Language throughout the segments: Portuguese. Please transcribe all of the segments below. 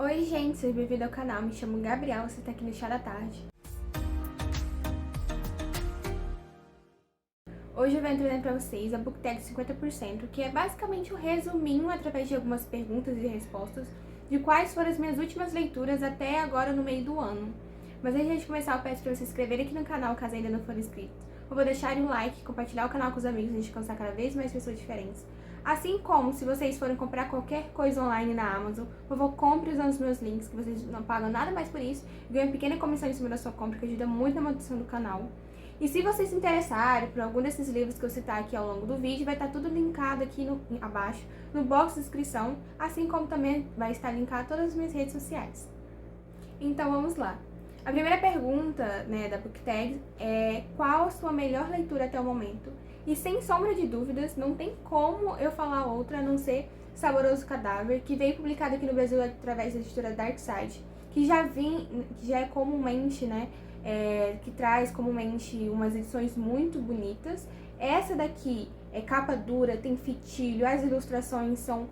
Oi gente, seja bem-vindo ao canal, me chamo Gabriel, você está aqui no Chá da Tarde. Hoje eu venho trazer para vocês a Booktag 50%, que é basicamente um resuminho através de algumas perguntas e respostas de quais foram as minhas últimas leituras até agora no meio do ano. Mas antes de começar, eu peço para vocês se inscreverem aqui no canal caso ainda não for inscrito. Eu vou deixar um like, compartilhar o canal com os amigos pra gente alcançar cada vez mais pessoas diferentes. Assim como, se vocês forem comprar qualquer coisa online na Amazon, por favor, compre usando os meus links, que vocês não pagam nada mais por isso, e ganham uma pequena comissão em cima da sua compra, que ajuda muito na manutenção do canal. E se vocês se interessarem por algum desses livros que eu citar aqui ao longo do vídeo, vai estar tudo linkado aqui abaixo, no box de descrição, assim como também vai estar linkado todas as minhas redes sociais. Então vamos lá. A primeira pergunta, da Booktag é: qual a sua melhor leitura até o momento? E sem sombra de dúvidas, não tem como eu falar outra a não ser Saboroso Cadáver, que veio publicado aqui no Brasil através da editora Darkside, que já é comumente, que traz comumente umas edições muito bonitas. Essa daqui é capa dura, tem fitilho, as ilustrações são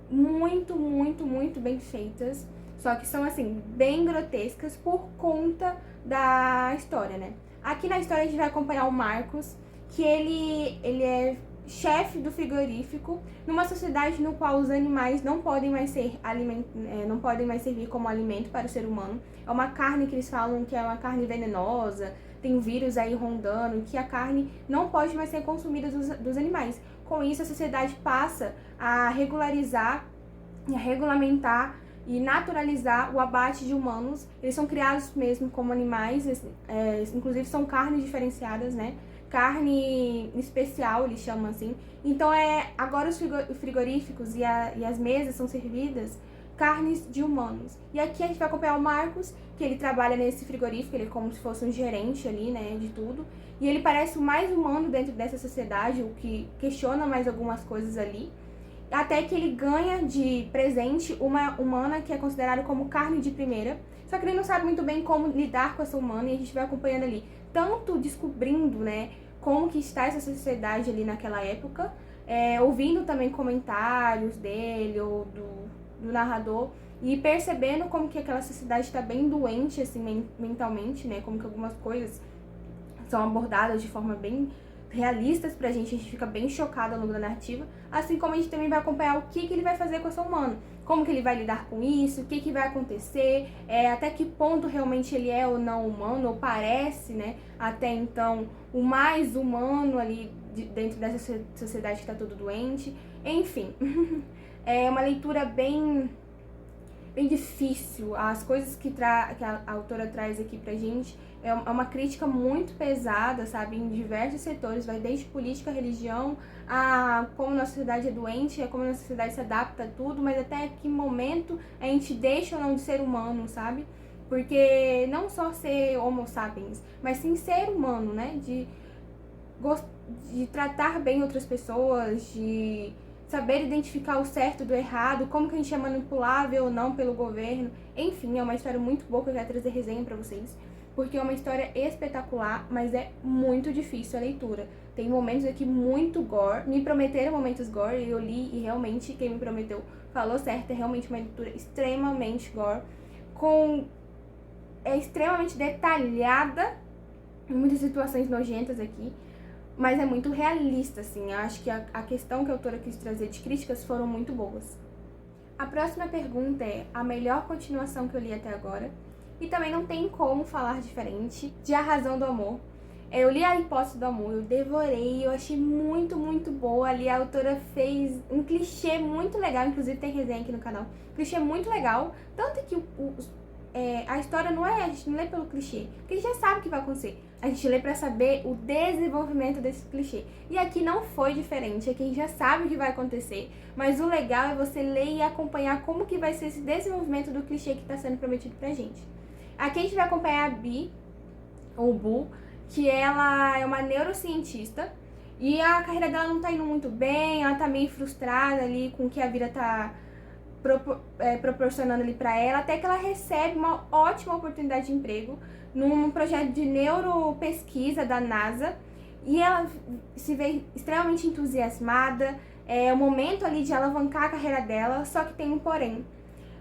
muito, muito, muito bem feitas. Só que são, assim, bem grotescas por conta da história, né? Aqui na história a gente vai acompanhar o Marcos, que ele é chefe do frigorífico numa sociedade no qual os animais não podem mais servir como alimento para o ser humano. É uma carne que eles falam que é uma carne venenosa, tem vírus aí rondando, que a carne não pode mais ser consumida dos animais. Com isso, a sociedade passa a regularizar e a regulamentar e naturalizar o abate de humanos. Eles são criados mesmo como animais, inclusive são carnes diferenciadas, né? Carne especial, eles chamam assim. Então, agora os frigoríficos e as mesas são servidas carnes de humanos. E aqui a gente vai acompanhar o Marcos, que ele trabalha nesse frigorífico, ele é como se fosse um gerente ali, né, de tudo. E ele parece o mais humano dentro dessa sociedade, o que questiona mais algumas coisas ali. Até que ele ganha de presente uma humana que é considerada como carne de primeira. Só que ele não sabe muito bem como lidar com essa humana, e a gente vai acompanhando ali, tanto descobrindo, como que está essa sociedade ali naquela época, ouvindo também comentários dele ou do narrador, e percebendo como que aquela sociedade está bem doente, assim, mentalmente, como que algumas coisas são abordadas de forma bem realistas pra gente fica bem chocado ao longo da narrativa, assim como a gente também vai acompanhar o que ele vai fazer com essa humana, como que ele vai lidar com isso, o que vai acontecer, até que ponto realmente ele é ou não humano, ou parece, até então, o mais humano ali dentro dessa sociedade que tá tudo doente, enfim. É uma leitura bem difícil. As coisas que a autora traz aqui pra gente é uma crítica muito pesada, sabe, em diversos setores, vai desde política, religião, a como nossa sociedade é doente, a como nossa sociedade se adapta a tudo, mas até que momento a gente deixa ou não de ser humano, sabe? Porque não só ser homo sapiens, mas sim ser humano, de tratar bem outras pessoas, de saber identificar o certo do errado, como que a gente é manipulável ou não pelo governo. Enfim, é uma história muito boa que eu quero trazer resenha pra vocês, porque é uma história espetacular, mas é muito difícil a leitura. Tem momentos aqui muito gore, me prometeram momentos gore, e eu li e realmente quem me prometeu falou certo, é realmente uma leitura extremamente gore, é extremamente detalhada, muitas situações nojentas aqui, mas é muito realista, assim. Eu acho que a questão que a autora quis trazer de críticas foram muito boas. A próxima pergunta é a melhor continuação que eu li até agora, e também não tem como falar diferente de A Razão do Amor. Eu li A Hipótese do Amor, eu devorei, eu achei muito, muito boa. Ali a autora fez um clichê muito legal, inclusive tem resenha aqui no canal, clichê muito legal, tanto que a história a gente não lê pelo clichê, porque a gente já sabe o que vai acontecer. A gente lê pra saber o desenvolvimento desse clichê. E aqui não foi diferente, aqui a gente já sabe o que vai acontecer, mas o legal é você ler e acompanhar como que vai ser esse desenvolvimento do clichê que tá sendo prometido pra gente. Aqui a gente vai acompanhar a Bi, ou Bu, que ela é uma neurocientista, e a carreira dela não tá indo muito bem, ela tá meio frustrada ali com o que a vida tá proporcionando ali pra ela, até que ela recebe uma ótima oportunidade de emprego num projeto de neuropesquisa da NASA, e ela se vê extremamente entusiasmada, é o momento ali de alavancar a carreira dela, só que tem um porém.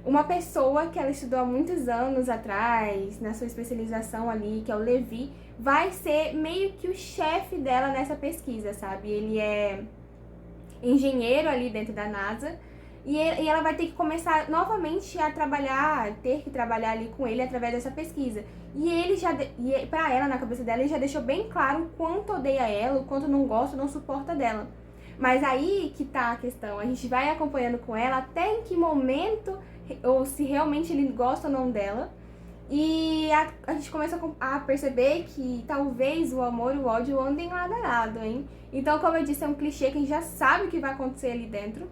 uma pessoa que ela estudou há muitos anos atrás, na sua especialização ali, que é o Levi, vai ser meio que o chefe dela nessa pesquisa, sabe? Ele é engenheiro ali dentro da NASA, e ela vai ter que começar novamente a trabalhar, ter que trabalhar ali com ele através dessa pesquisa. E ele já, pra ela, na cabeça dela, ele já deixou bem claro o quanto odeia ela, o quanto não gosta, não suporta dela. Mas aí que tá a questão, a gente vai acompanhando com ela até em que momento, ou se realmente ele gosta ou não dela. E a gente começa a perceber que talvez o amor e o ódio andem lado a lado, hein? Então, como eu disse, é um clichê que a gente já sabe o que vai acontecer ali dentro.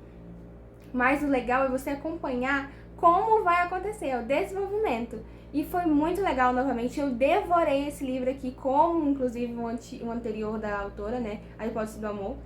Mas o legal é você acompanhar como vai acontecer, o desenvolvimento. E foi muito legal, novamente, eu devorei esse livro aqui, como inclusive o anterior da autora, né? A Hipótese do Amor.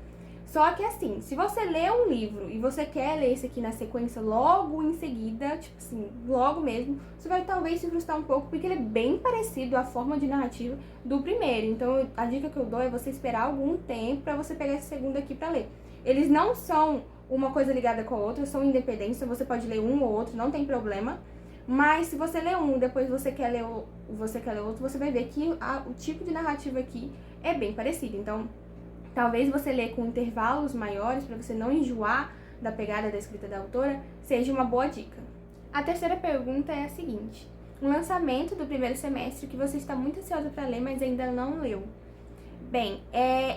Só que assim, se você lê um livro e você quer ler esse aqui na sequência logo em seguida, tipo assim, logo mesmo, você vai talvez se frustrar um pouco, porque ele é bem parecido à forma de narrativa do primeiro. Então, a dica que eu dou é você esperar algum tempo pra você pegar esse segundo aqui pra ler. Eles não são uma coisa ligada com a outra, são independentes, então você pode ler um ou outro, não tem problema. Mas se você lê um, depois você quer ler outro, você vai ver que o tipo de narrativa aqui é bem parecido. Então, talvez você ler com intervalos maiores, para você não enjoar da pegada da escrita da autora, seja uma boa dica. A terceira pergunta é a seguinte: um lançamento do primeiro semestre que você está muito ansiosa para ler, mas ainda não leu. Bem,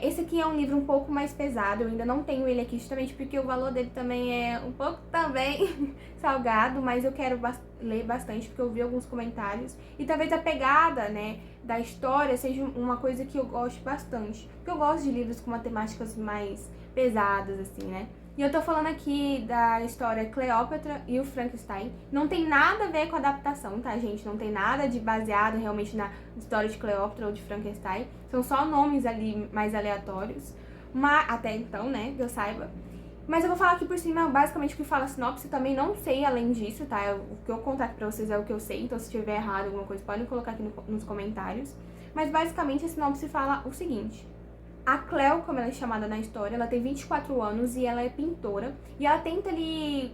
esse aqui é um livro um pouco mais pesado, eu ainda não tenho ele aqui justamente porque o valor dele também é um pouco também salgado, mas eu quero ler bastante porque eu vi alguns comentários e talvez a pegada, né, da história seja uma coisa que eu gosto bastante, porque eu gosto de livros com matemáticas mais pesadas, assim, né. E eu tô falando aqui da história Cleópatra e o Frankenstein. Não tem nada a ver com a adaptação, tá, gente? Não tem nada de baseado realmente na história de Cleópatra ou de Frankenstein. São só nomes ali mais aleatórios. Mas, até então, né, que eu saiba. Mas eu vou falar aqui por cima, basicamente, o que fala a sinopse. Também não sei além disso, tá? O que eu contar aqui pra vocês é o que eu sei. Então, se tiver errado alguma coisa, podem colocar aqui nos comentários. Mas, basicamente, a sinopse fala o seguinte: a Cleo, como ela é chamada na história, ela tem 24 anos e ela é pintora. E ela tenta ali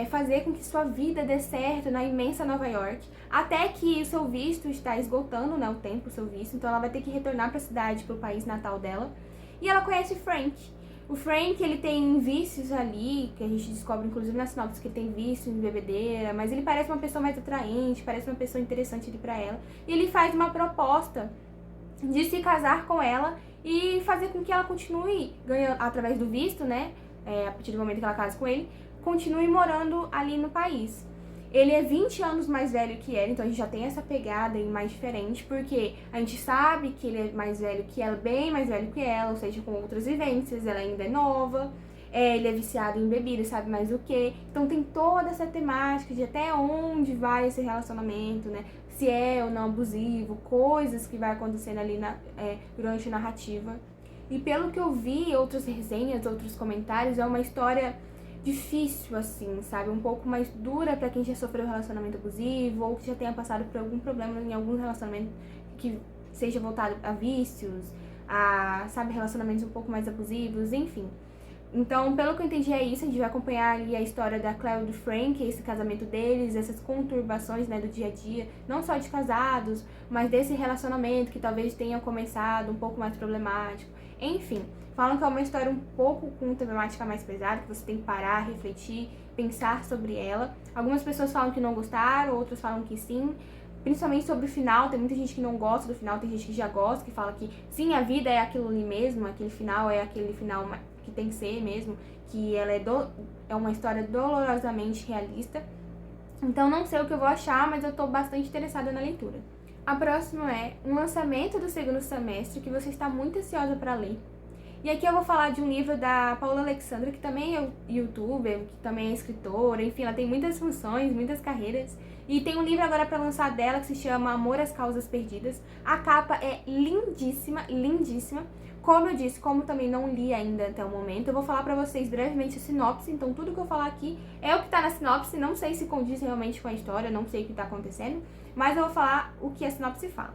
fazer com que sua vida dê certo na imensa Nova York. Até que o seu visto está esgotando, né, o tempo, o seu visto. Então ela vai ter que retornar para a cidade, para o país natal dela. E ela conhece o Frank. O Frank, ele tem vícios ali, que a gente descobre inclusive na sinopse que ele tem vício em bebedeira. Mas ele parece uma pessoa mais atraente, parece uma pessoa interessante ali para ela. E ele faz uma proposta de se casar com ela e fazer com que ela continue ganhando, através do visto, né, a partir do momento que ela casa com ele, continue morando ali no país. Ele é 20 anos mais velho que ela, então a gente já tem essa pegada aí mais diferente, porque a gente sabe que ele é mais velho que ela, bem mais velho que ela, ou seja, com outras vivências, ela ainda é nova, ele é viciado em bebida, sabe mais o que. Então tem toda essa temática de até onde vai esse relacionamento, né? Se é ou não abusivo, coisas que vai acontecendo ali durante a narrativa. E pelo que eu vi, outras resenhas, outros comentários, é uma história difícil, assim, sabe? Um pouco mais dura pra quem já sofreu relacionamento abusivo ou que já tenha passado por algum problema em algum relacionamento que seja voltado a vícios, sabe, relacionamentos um pouco mais abusivos, enfim. Então, pelo que eu entendi é isso, a gente vai acompanhar ali a história da Cleo e do Frank, esse casamento deles, essas conturbações, né, do dia a dia, não só de casados, mas desse relacionamento que talvez tenha começado um pouco mais problemático. Enfim, falam que é uma história um pouco com temática mais pesada, que você tem que parar, refletir, pensar sobre ela. Algumas pessoas falam que não gostaram, outras falam que sim. Principalmente sobre o final, tem muita gente que não gosta do final, tem gente que já gosta, que fala que sim, a vida é aquilo ali mesmo, aquele final é aquele final que tem que ser mesmo, que ela é uma história dolorosamente realista. Então não sei o que eu vou achar, mas eu tô bastante interessada na leitura. A próxima é um lançamento do segundo semestre que você está muito ansiosa para ler. E aqui eu vou falar de um livro da Paula Alexandra, que também é youtuber, que também é escritora, enfim, ela tem muitas funções, muitas carreiras. E tem um livro agora para lançar dela que se chama Amor às Causas Perdidas. A capa é lindíssima, lindíssima. Como eu disse, como também não li ainda até o momento, eu vou falar pra vocês brevemente a sinopse. Então tudo que eu falar aqui é o que tá na sinopse, não sei se condiz realmente com a história, não sei o que tá acontecendo, mas eu vou falar o que a sinopse fala.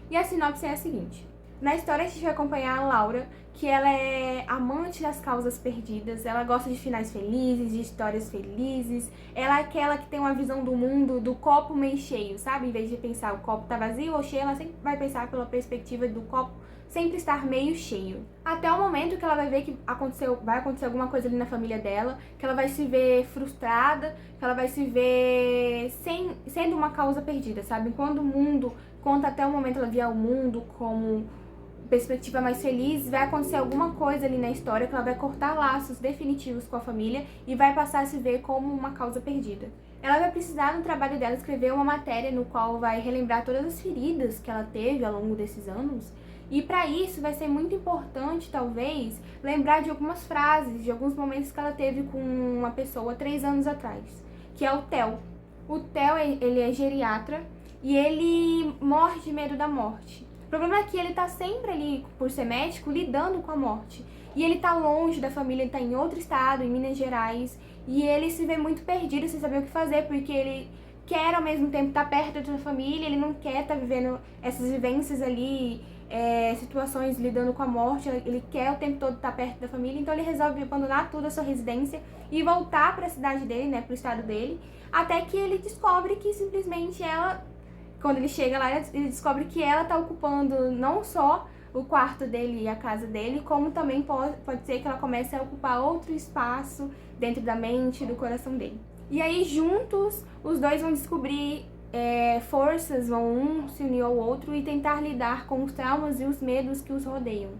E a sinopse é a seguinte: Na história a gente vai acompanhar a Laura, que ela é amante das causas perdidas, ela gosta de finais felizes, de histórias felizes, ela é aquela que tem uma visão do mundo do copo meio cheio, sabe? Em vez de pensar o copo tá vazio ou cheio, ela sempre vai pensar pela perspectiva do copo sempre estar meio cheio. Até o momento que ela vai ver que vai acontecer alguma coisa ali na família dela, que ela vai se ver frustrada, que ela vai se ver sendo uma causa perdida, sabe? Quando o mundo, quando até o momento ela via o mundo como perspectiva mais feliz, vai acontecer alguma coisa ali na história que ela vai cortar laços definitivos com a família e vai passar a se ver como uma causa perdida. Ela vai precisar no trabalho dela escrever uma matéria no qual vai relembrar todas as feridas que ela teve ao longo desses anos. E para isso vai ser muito importante, talvez, lembrar de algumas frases, de alguns momentos que ela teve com uma pessoa 3 anos atrás, que é o Theo. O Theo, ele é geriatra e ele morre de medo da morte. O problema é que ele tá sempre ali, por ser médico, lidando com a morte. E ele tá longe da família, ele tá em outro estado, em Minas Gerais, e ele se vê muito perdido sem saber o que fazer, porque ele quer ao mesmo tempo estar perto da família, ele não quer estar vivendo essas vivências ali, situações lidando com a morte, ele quer o tempo todo estar perto da família, então ele resolve abandonar tudo a sua residência e voltar para a cidade dele, né, pro estado dele, até que ele descobre que simplesmente quando ele chega lá, ele descobre que ela tá ocupando não só o quarto dele e a casa dele, como também pode ser que ela comece a ocupar outro espaço dentro da mente e do coração dele. E aí, juntos, os dois vão descobrir forças, vão um se unir ao outro e tentar lidar com os traumas e os medos que os rodeiam.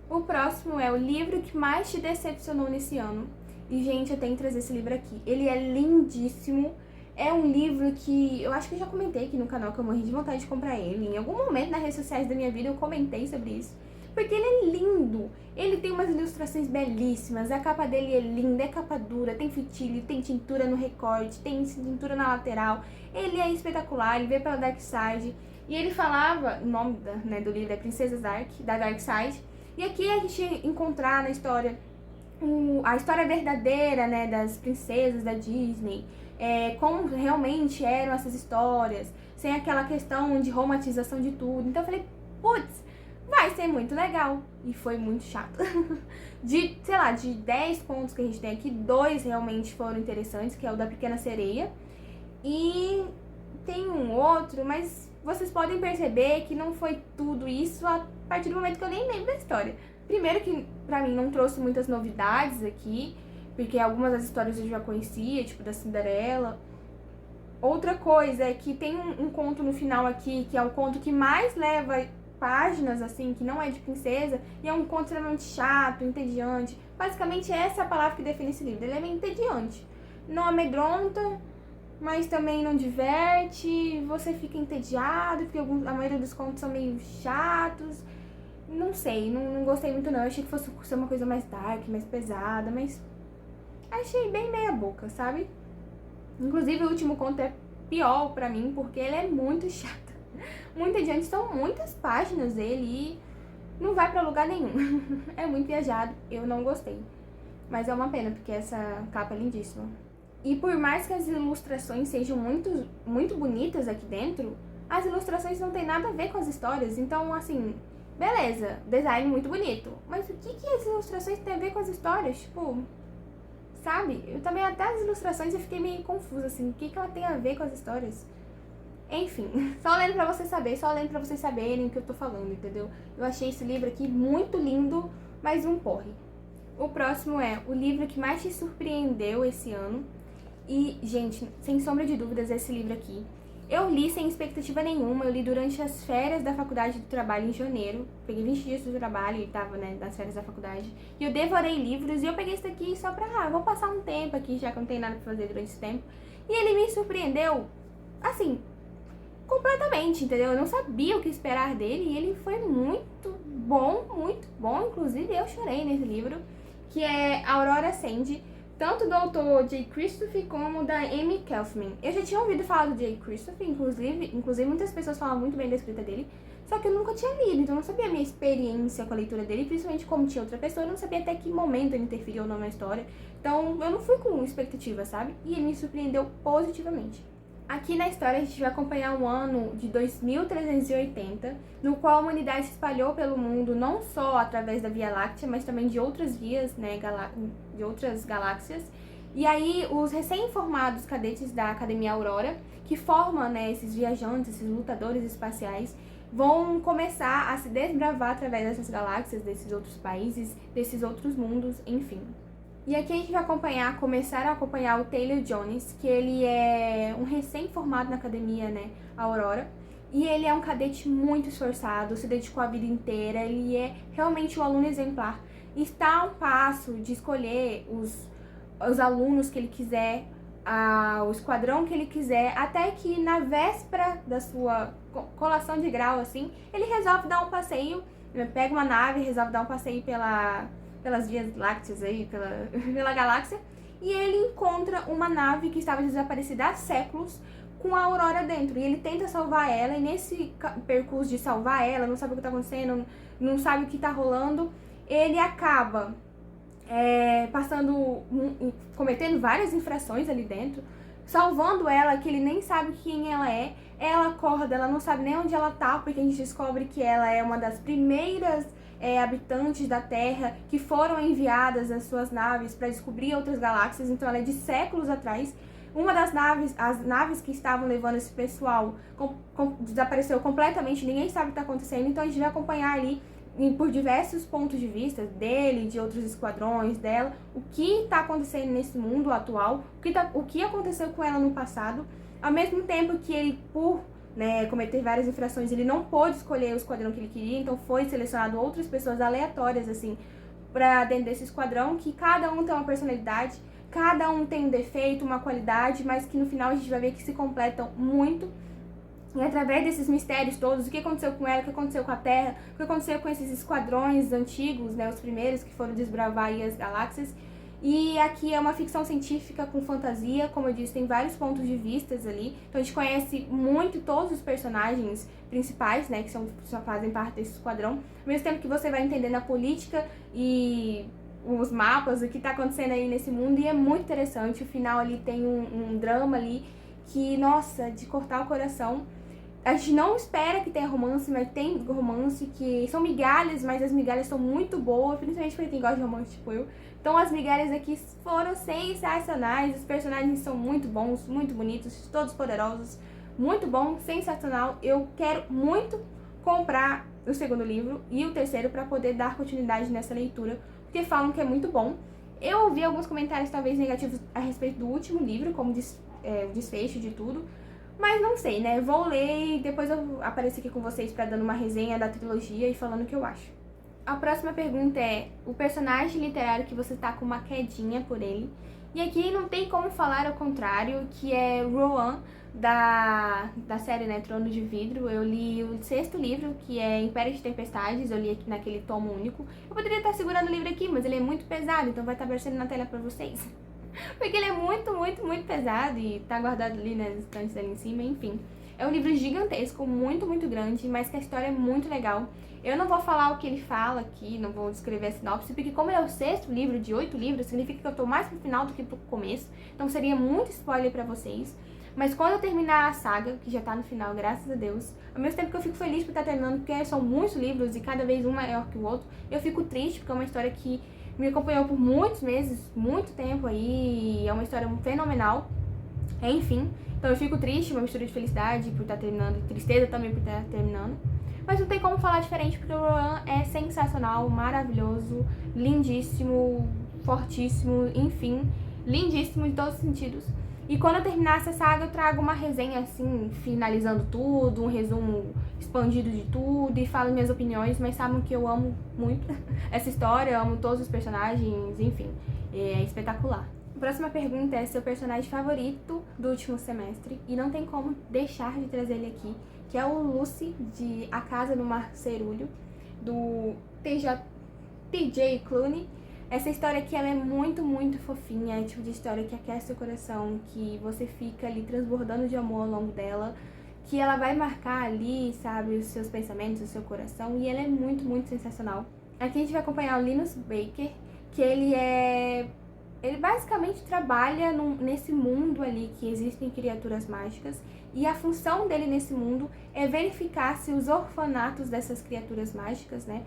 O próximo é o livro que mais te decepcionou nesse ano. E, gente, eu tenho que trazer esse livro aqui. Ele é lindíssimo. É um livro que eu acho que eu já comentei aqui no canal que eu morri de vontade de comprar ele. Em algum momento nas redes sociais da minha vida eu comentei sobre isso. Porque ele é lindo. Ele tem umas ilustrações belíssimas. A capa dele é linda, é capa dura, tem fitilho, tem tintura no recorte, tem tintura na lateral. Ele é espetacular, ele veio pela Dark Side. E ele falava, o nome do livro é Princesas Dark, da Dark Side. E aqui a gente encontrar na história a história verdadeira, né, das princesas da Disney. Como realmente eram essas histórias, sem aquela questão de romantização de tudo. Então eu falei, putz, vai ser muito legal. E foi muito chato. De 10 pontos que a gente tem aqui, 2 realmente foram interessantes, que é o da Pequena Sereia. E tem um outro, mas vocês podem perceber que não foi tudo isso a partir do momento que eu nem lembro da história. Primeiro que pra mim não trouxe muitas novidades aqui, porque algumas das histórias eu já conhecia, tipo da Cinderela. Outra coisa é que tem um conto no final aqui, que é o conto que mais leva páginas, assim, que não é de princesa, e é um conto extremamente chato, entediante. Basicamente essa é a palavra que define esse livro, ele é meio entediante. Não amedronta, mas também não diverte, você fica entediado, porque a maioria dos contos são meio chatos. Não sei, não gostei muito não, eu achei que fosse ser uma coisa mais dark, mais pesada, mas achei bem meia boca, sabe? Inclusive o último conto é pior pra mim, porque ele é muito chato. Muito adiante, são muitas páginas dele e não vai pra lugar nenhum. É muito viajado, eu não gostei. Mas é uma pena, porque essa capa é lindíssima. E por mais que as ilustrações sejam muito, muito bonitas aqui dentro, as ilustrações não tem nada a ver com as histórias. Então, assim, beleza, design muito bonito. Mas o que as ilustrações têm a ver com as histórias? Tipo, sabe? Eu também, até as ilustrações, eu fiquei meio confusa, assim. O que ela tem a ver com as histórias? Enfim, só lendo pra vocês saberem o que eu tô falando, entendeu? Eu achei esse livro aqui muito lindo, mas um porre. O próximo é o livro que mais te surpreendeu esse ano. E, gente, sem sombra de dúvidas, esse livro aqui. Eu li sem expectativa nenhuma, eu li durante as férias da faculdade do trabalho em janeiro. Peguei 20 dias do trabalho e tava, né, nas férias da faculdade. E eu devorei livros e eu peguei esse daqui só pra, vou passar um tempo aqui, já que eu não tenho nada pra fazer durante esse tempo. E ele me surpreendeu, assim, completamente, entendeu? Eu não sabia o que esperar dele e ele foi muito bom. Inclusive, eu chorei nesse livro, que é Aurora Sandy, tanto do autor Jay Christopher como da Amy Kaufman. Eu já tinha ouvido falar do Jay Christopher, inclusive muitas pessoas falam muito bem da escrita dele, só que eu nunca tinha lido, então eu não sabia a minha experiência com a leitura dele, principalmente como tinha outra pessoa, eu não sabia até que momento ele interferiu ou não na história, então eu não fui com expectativa, sabe? E ele me surpreendeu positivamente. Aqui na história a gente vai acompanhar um ano de 2380, no qual a humanidade se espalhou pelo mundo não só através da Via Láctea, mas também de outras vias, né, de outras galáxias. E aí os recém-formados cadetes da Academia Aurora, que formam, né, esses viajantes, esses lutadores espaciais, vão começar a se desbravar através dessas galáxias, desses outros países, desses outros mundos, enfim. E aqui a gente vai começar a acompanhar o Taylor Jones, que ele é um recém-formado na Academia, né, Aurora. E ele é um cadete muito esforçado, se dedicou a vida inteira, ele é realmente um aluno exemplar. Está a um passo de escolher os alunos que ele quiser, o esquadrão que ele quiser, até que na véspera da sua colação de grau, assim, ele resolve dar um passeio, pega uma nave, resolve dar um passeio pelas vias lácteas aí, pela galáxia, e ele encontra uma nave que estava desaparecida há séculos com a Aurora dentro, e ele tenta salvar ela, e nesse percurso de salvar ela, não sabe o que está acontecendo, não sabe o que está rolando, ele acaba cometendo várias infrações ali dentro, salvando ela, que ele nem sabe quem ela é. Ela acorda, ela não sabe nem onde ela tá, porque a gente descobre que ela é uma das primeiras habitantes da Terra que foram enviadas as suas naves para descobrir outras galáxias, então ela é de séculos atrás. Uma das naves, as naves que estavam levando esse pessoal desapareceu completamente, ninguém sabe o que está acontecendo, então a gente vai acompanhar ali por diversos pontos de vista dele, de outros esquadrões dela, o que está acontecendo nesse mundo atual, o que aconteceu com ela no passado, ao mesmo tempo que ele, por cometer várias infrações, ele não pôde escolher o esquadrão que ele queria, então foi selecionado outras pessoas aleatórias, assim, para dentro desse esquadrão, que cada um tem uma personalidade, cada um tem um defeito, uma qualidade, mas que no final a gente vai ver que se completam muito. E através desses mistérios todos, o que aconteceu com ela, o que aconteceu com a Terra, o que aconteceu com esses esquadrões antigos, né, os primeiros que foram desbravar aí as galáxias. E aqui é uma ficção científica com fantasia, como eu disse, tem vários pontos de vistas ali. Então a gente conhece muito todos os personagens principais, né, que só fazem parte desse esquadrão. Ao mesmo tempo que você vai entendendo a política e os mapas, o que está acontecendo aí nesse mundo. E é muito interessante, o final ali tem um drama ali que, nossa, de cortar o coração. A gente não espera que tenha romance, mas tem romance, que são migalhas, mas as migalhas são muito boas, principalmente pra quem gosta de romance, tipo eu. Então as migalhas aqui foram sensacionais, os personagens são muito bons, muito bonitos, todos poderosos, muito bom, sensacional. Eu quero muito comprar o segundo livro e o terceiro para poder dar continuidade nessa leitura, porque falam que é muito bom. Eu ouvi alguns comentários talvez negativos a respeito do último livro, como o desfecho de tudo, mas não sei, né? Vou ler e depois eu apareço aqui com vocês pra dando uma resenha da trilogia e falando o que eu acho. A próxima pergunta é o personagem literário que você tá com uma quedinha por ele. E aqui não tem como falar ao contrário, que é Rohan, da série, né, Trono de Vidro. Eu li o sexto livro, que é Império de Tempestades, eu li aqui naquele tomo único. Eu poderia estar segurando o livro aqui, mas ele é muito pesado, então vai estar aparecendo na tela pra vocês. Porque ele é muito, muito, muito pesado e tá guardado ali nas estantes ali em cima, enfim. É um livro gigantesco, muito, muito grande, mas que a história é muito legal. Eu não vou falar o que ele fala aqui, não vou descrever a sinopse, porque como ele é o sexto livro de 8 livros, significa que eu tô mais pro final do que pro começo, então seria muito spoiler pra vocês. Mas quando eu terminar a saga, que já tá no final, graças a Deus, ao mesmo tempo que eu fico feliz por estar terminando, porque são muitos livros e cada vez um maior que o outro, eu fico triste porque é uma história que me acompanhou por muitos meses, muito tempo aí, é uma história fenomenal, enfim. Então eu fico triste, uma mistura de felicidade por estar terminando, e tristeza também por estar terminando. Mas não tem como falar diferente, porque o Rohan é sensacional, maravilhoso, lindíssimo, fortíssimo, enfim, lindíssimo em todos os sentidos. E quando eu terminar essa saga, eu trago uma resenha assim, finalizando tudo, um resumo expandido de tudo e falo minhas opiniões, mas sabem que eu amo muito essa história, eu amo todos os personagens, enfim, é espetacular. A próxima pergunta é seu personagem favorito do último semestre, e não tem como deixar de trazer ele aqui, que é o Lucy, de A Casa no Mar Cerúleo, do TJ Clooney. Essa história aqui, ela é muito, muito fofinha, é o tipo de história que aquece o coração, que você fica ali transbordando de amor ao longo dela, que ela vai marcar ali, sabe, os seus pensamentos, o seu coração, e ela é muito, muito sensacional. Aqui a gente vai acompanhar o Linus Baker, que ele é Ele basicamente trabalha nesse mundo ali que existem criaturas mágicas, e a função dele nesse mundo é verificar se os orfanatos dessas criaturas mágicas, né,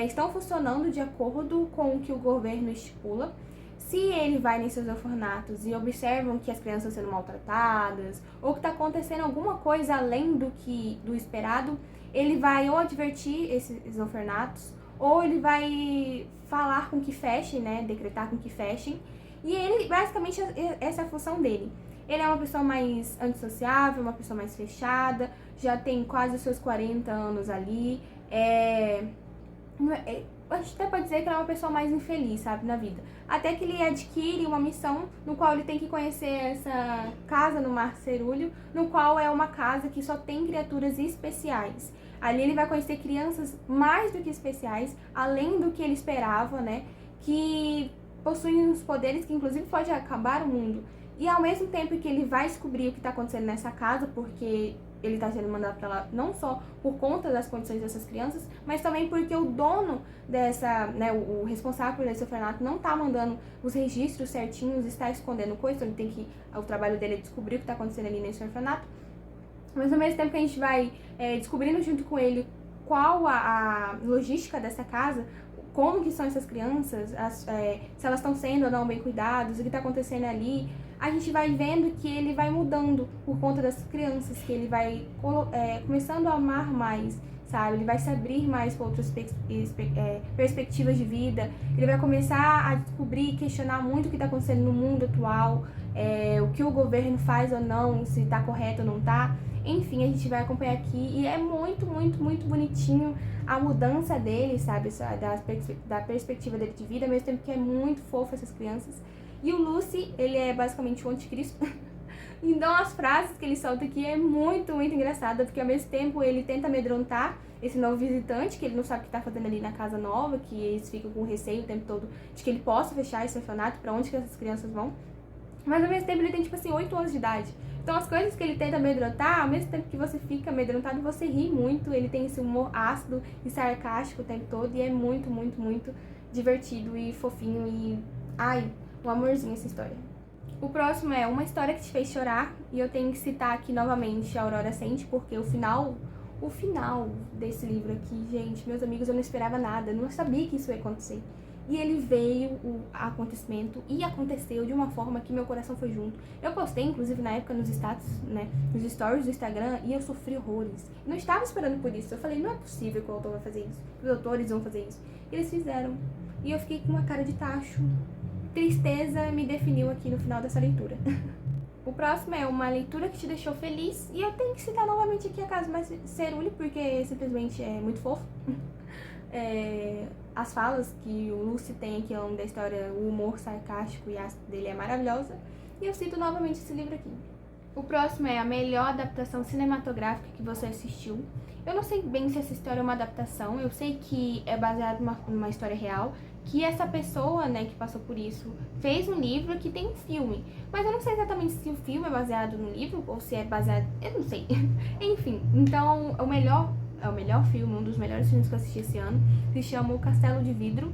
estão funcionando de acordo com o que o governo estipula. Se ele vai nesses orfanatos e observam que as crianças estão sendo maltratadas ou que está acontecendo alguma coisa além do esperado, ele vai ou advertir esses orfanatos ou ele vai falar com que fechem, né, decretar com que fechem. E ele, basicamente, essa é a função dele. Ele é uma pessoa mais antissociável, uma pessoa mais fechada, já tem quase os seus 40 anos ali. A gente até pode dizer que ele é uma pessoa mais infeliz, sabe, na vida. Até que ele adquire uma missão no qual ele tem que conhecer essa casa no Mar Cerúleo, no qual é uma casa que só tem criaturas especiais. Ali ele vai conhecer crianças mais do que especiais, além do que ele esperava, né, que possuem uns poderes que inclusive pode acabar o mundo. E ao mesmo tempo que ele vai descobrir o que está acontecendo nessa casa, porque ele está sendo mandado para lá não só por conta das condições dessas crianças, mas também porque o dono dessa, né, o responsável por esse orfanato não está mandando os registros certinhos, está escondendo coisas, então ele tem que, o trabalho dele é descobrir o que está acontecendo ali nesse orfanato. Mas ao mesmo tempo que a gente vai descobrindo junto com ele qual a logística dessa casa, como que são essas crianças, se elas estão sendo ou não bem cuidadas, o que está acontecendo ali, a gente vai vendo que ele vai mudando por conta das crianças, que ele vai começando a amar mais, sabe? Ele vai se abrir mais para outras perspectivas de vida, ele vai começar a descobrir e questionar muito o que está acontecendo no mundo atual, o que o governo faz ou não, se está correto ou não está. Enfim, a gente vai acompanhar aqui e é muito, muito, muito bonitinho a mudança dele, sabe? Da perspectiva dele de vida, ao mesmo tempo que é muito fofo essas crianças. E o Lucy, ele é basicamente o anticristo. Então as frases que ele solta aqui é muito, muito engraçada, porque ao mesmo tempo ele tenta amedrontar esse novo visitante, que ele não sabe o que está fazendo ali na casa nova, que eles ficam com receio o tempo todo de que ele possa fechar esse orfanato, para onde que essas crianças vão. Mas ao mesmo tempo ele tem, tipo assim, 8 anos de idade. Então as coisas que ele tenta amedrontar, ao mesmo tempo que você fica amedrontado, você ri muito. Ele tem esse humor ácido e sarcástico o tempo todo. E é muito, muito, muito divertido e fofinho. E, ai, um amorzinho essa história. O próximo é Uma História que Te Fez Chorar. E eu tenho que citar aqui novamente a Aurora Sente, porque o final desse livro aqui, gente, meus amigos, eu não esperava nada. Eu não sabia que isso ia acontecer. E ele veio, o acontecimento, e aconteceu de uma forma que meu coração foi junto. Eu postei, inclusive, na época nos status, né, nos stories do Instagram, e eu sofri horrores. Eu não estava esperando por isso. Eu falei, não é possível que o autor vai fazer isso, que os autores vão fazer isso. E eles fizeram. E eu fiquei com uma cara de tacho. Tristeza me definiu aqui no final dessa leitura. O próximo é Uma Leitura que Te Deixou Feliz. E eu tenho que citar novamente aqui a Casa Mais Cerúleo, porque simplesmente é muito fofo. As falas que o Lucy tem aqui ao longo da história, o humor sarcástico e ácido dele é maravilhosa. E eu cito novamente esse livro aqui. O próximo é A Melhor Adaptação Cinematográfica que Você Assistiu. Eu não sei bem se essa história é uma adaptação, eu sei que é baseado numa história real, que essa pessoa, né, que passou por isso, fez um livro que tem um filme. Mas eu não sei exatamente se o filme é baseado no livro ou se é baseado... eu não sei. Enfim, então é o melhor filme, um dos melhores filmes que eu assisti esse ano, se chama O Castelo de Vidro.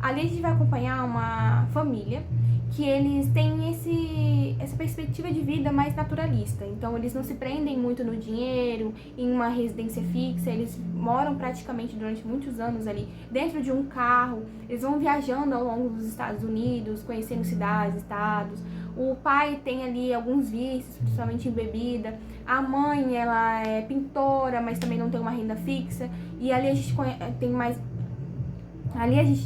Ali a gente vai acompanhar uma família que eles têm essa perspectiva de vida mais naturalista. Então eles não se prendem muito no dinheiro, em uma residência fixa, eles moram praticamente durante muitos anos ali dentro de um carro, eles vão viajando ao longo dos Estados Unidos, conhecendo cidades, estados. O pai tem ali alguns vícios, principalmente em bebida. A mãe, ela é pintora, mas também não tem uma renda fixa. E ali a gente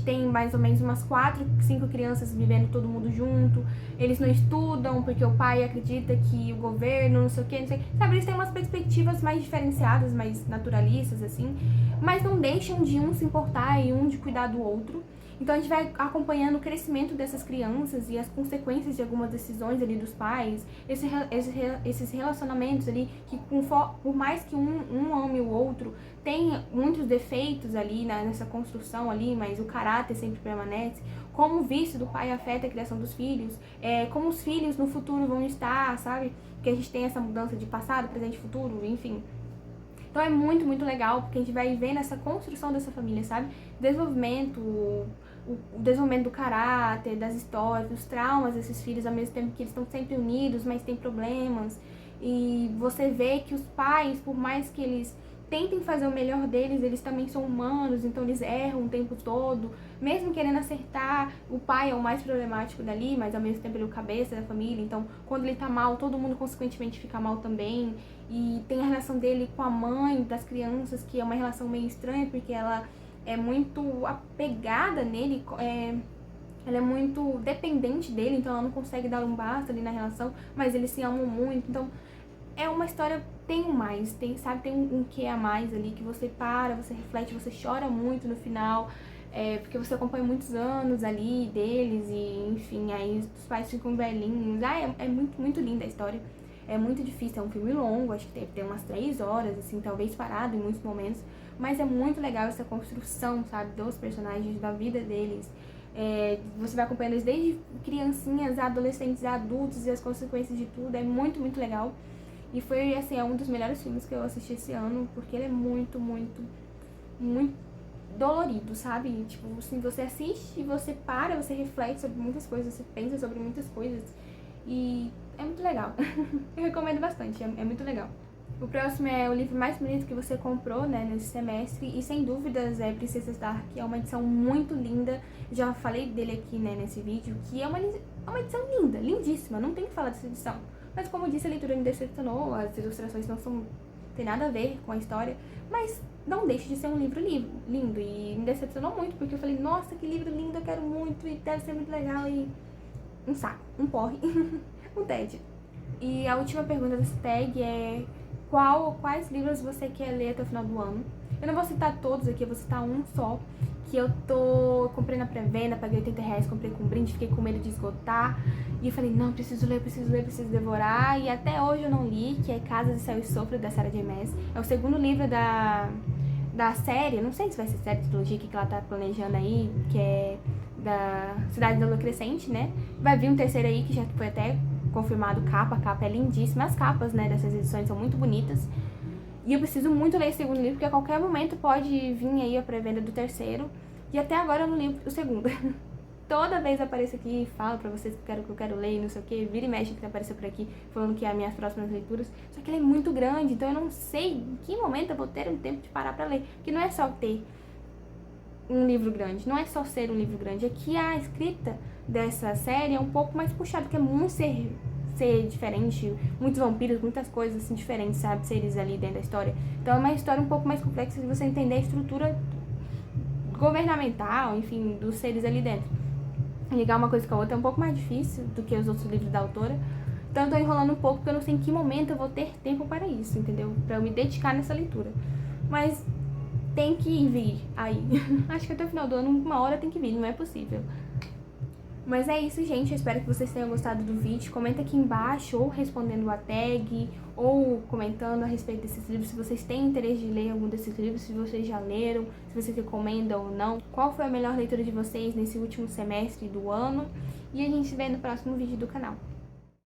tem mais ou menos umas 4, 5 crianças vivendo todo mundo junto. Eles não estudam porque o pai acredita que o governo, não sei o que, não sei. Sabe, eles têm umas perspectivas mais diferenciadas, mais naturalistas, assim. Mas não deixam de um se importar e um de cuidar do outro. Então a gente vai acompanhando o crescimento dessas crianças e as consequências de algumas decisões ali dos pais, esses relacionamentos ali que por mais que um ame o outro, tem muitos defeitos ali nessa construção ali, mas o caráter sempre permanece, como o vício do pai afeta a criação dos filhos, como os filhos no futuro vão estar, sabe? Porque a gente tem essa mudança de passado, presente e futuro, enfim. Então é muito, muito legal, porque a gente vai vendo essa construção dessa família, sabe? Desenvolvimento, o desenvolvimento do caráter, das histórias, dos traumas desses filhos, ao mesmo tempo que eles estão sempre unidos, mas tem problemas. E você vê que os pais, por mais que eles tentem fazer o melhor deles, eles também são humanos, então eles erram o tempo todo, mesmo querendo acertar. O pai é o mais problemático dali, mas ao mesmo tempo ele é o cabeça da família, então quando ele tá mal, todo mundo consequentemente fica mal também. E tem a relação dele com a mãe das crianças, que é uma relação meio estranha, porque ela é muito apegada nele, ela é muito dependente dele, então ela não consegue dar um basta ali na relação, mas eles se amam muito. Então é uma história, tem um mais, tem um quê a mais ali, que você para, você reflete, você chora muito no final, porque você acompanha muitos anos ali deles, e enfim, aí os pais ficam velhinhos. É muito, muito linda a história. É muito difícil, é um filme longo, acho que deve ter umas 3 horas, assim, talvez parado em muitos momentos, mas é muito legal essa construção, sabe, dos personagens, da vida deles. Você vai acompanhando eles desde criancinhas, adolescentes, adultos e as consequências de tudo, é muito, muito legal. E foi, assim, um dos melhores filmes que eu assisti esse ano, porque ele é muito, muito, muito dolorido, sabe? Tipo, assim, você assiste e você para, você reflete sobre muitas coisas, você pensa sobre muitas coisas. E é muito legal. Eu recomendo bastante, é muito legal. O próximo é o livro mais bonito que você comprou, né, nesse semestre, e sem dúvidas é Princesa Dark, que é uma edição muito linda. Já falei dele aqui, né, nesse vídeo, que é uma edição linda, lindíssima, não tem o que falar dessa edição. Mas como eu disse, a leitura me decepcionou, as ilustrações não tem nada a ver com a história, mas não deixa de ser um livro lindo, e me decepcionou muito, porque eu falei, nossa, que livro lindo, eu quero muito, e deve ser muito legal, e um saco, um porre, um tédio. E a última pergunta dessa tag é quais livros você quer ler até o final do ano. Eu não vou citar todos aqui, eu vou citar um só, que eu comprei na pré-venda, paguei R$80, comprei com brinde, fiquei com medo de esgotar. E eu falei, não, preciso ler, preciso devorar. E até hoje eu não li, que é Casa de Céu e Sopro, da Sarah J. Maas. É o segundo livro da série, não sei se vai ser série de trilogia que ela tá planejando aí, que é da Cidade da Lua Crescente, né? Vai vir um terceiro aí, que já foi até confirmado capa, a capa é lindíssima, as capas, né, dessas edições são muito bonitas. E eu preciso muito ler esse segundo livro, porque a qualquer momento pode vir aí a pré-venda do terceiro. E até agora eu não li o segundo. Toda vez eu apareço aqui e falo pra vocês que eu quero ler e não sei o que, vira e mexe que apareceu por aqui, falando que é as minhas próximas leituras. Só que ele é muito grande, então eu não sei em que momento eu vou ter um tempo de parar pra ler. Porque não é só ter um livro grande, não é só ser um livro grande. É que a escrita dessa série é um pouco mais puxada, porque é muito ser diferente, muitos vampiros, muitas coisas assim diferentes, sabe, seres ali dentro da história. Então é uma história um pouco mais complexa de você entender a estrutura governamental, enfim, dos seres ali dentro. Ligar uma coisa com a outra é um pouco mais difícil do que os outros livros da autora. Então eu tô enrolando um pouco porque eu não sei em que momento eu vou ter tempo para isso, entendeu? Pra eu me dedicar nessa leitura. Mas tem que vir aí. Acho que até o final do ano, uma hora tem que vir, não é possível. Mas é isso, gente. Eu espero que vocês tenham gostado do vídeo. Comenta aqui embaixo, ou respondendo a tag, ou comentando a respeito desses livros, se vocês têm interesse de ler algum desses livros, se vocês já leram, se vocês recomendam ou não. Qual foi a melhor leitura de vocês nesse último semestre do ano. E a gente se vê no próximo vídeo do canal.